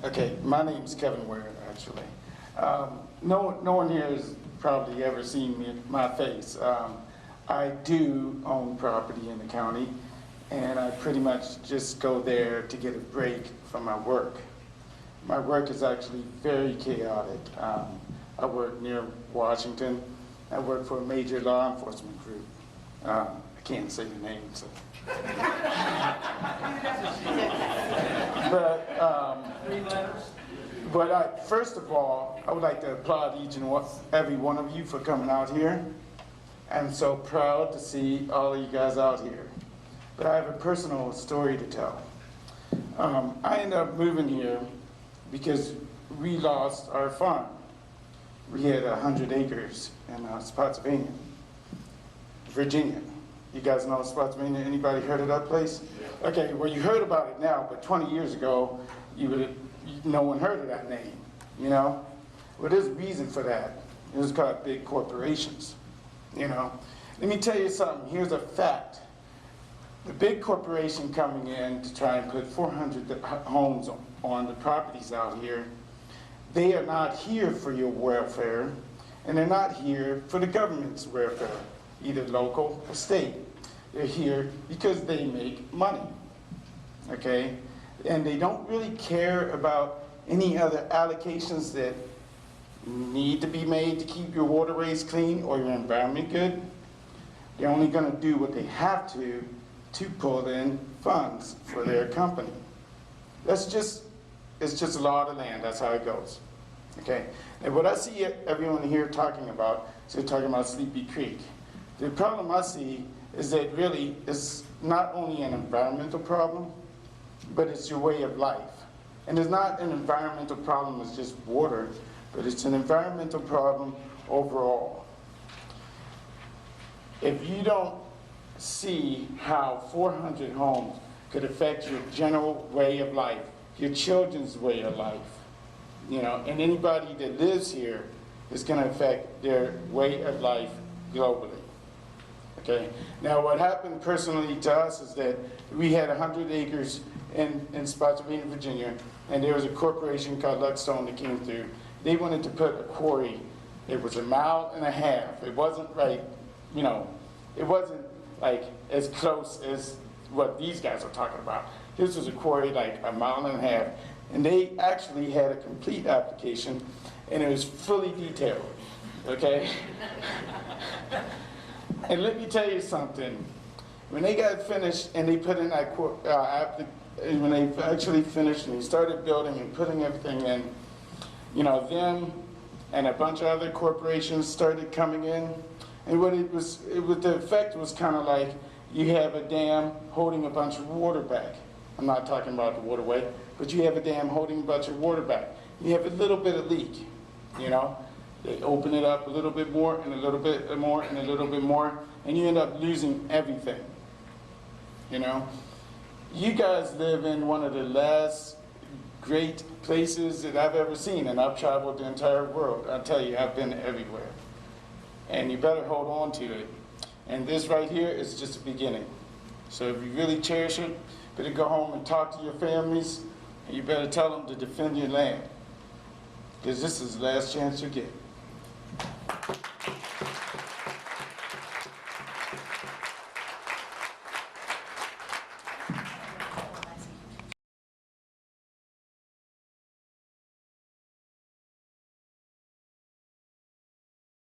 Okay, my name's Kevin Ware, actually. No one here has probably ever seen my face. I do own property in the county, and I pretty much just go there to get a break from my work. My work is actually very chaotic. I work near Washington. I work for a major law enforcement group. I can't say the name, so. But first of all, I would like to applaud each and every one of you for coming out here. I'm so proud to see all of you guys out here. But I have a personal story to tell. I ended up moving here because we lost our farm. We had 100 acres in Spotsylvania, Virginia. You guys know Spotsylvania? Anybody heard of that place? Yeah. Okay, well, you heard about it now, but 20 years ago, no one heard of that name, you know? Well, there's a reason for that. It was called big corporations, you know? Let me tell you something. Here's a fact. The big corporation coming in to try and put 400 homes on the properties out here, they are not here for your welfare, and they're not here for the government's welfare, either local or state. They're here because they make money, okay? And they don't really care about any other allocations that need to be made to keep your waterways clean or your environment good. They're only gonna do what they have to pull in funds for their company. It's just a law of the land, that's how it goes, okay? And what I see everyone here talking about, so they're talking about Sleepy Creek. The problem I see is that really it's not only an environmental problem, but it's your way of life. And it's not an environmental problem, it's just water, but it's an environmental problem overall. If you don't see how 400 homes could affect your general way of life, your children's way of life, you know, and anybody that lives here is going to affect their way of life globally. Okay. Now, what happened personally to us is that we had 100 acres in Spotsylvania, Virginia, and there was a corporation called Luckstone that came through. They wanted to put a quarry. It was 1.5 miles. It wasn't like, you know, it wasn't like as close as what these guys are talking about. This was a quarry like 1.5 miles, and they actually had a complete application, and it was fully detailed. Okay. And let me tell you something. When they got finished and they put in that when they actually finished and they started building and putting everything in, you know, them and a bunch of other corporations started coming in. And the effect was kind of like you have a dam holding a bunch of water back. I'm not talking about the waterway, but you have a dam holding a bunch of water back. You have a little bit of leak, you know. They open it up a little bit more and a little bit more and a little bit more, and you end up losing everything, you know. You guys live in one of the last great places that I've ever seen, and I've traveled the entire world. I tell you, I've been everywhere. And you better hold on to it. And this right here is just the beginning. So if you really cherish it, better go home and talk to your families, and you better tell them to defend your land, because this is the last chance you get.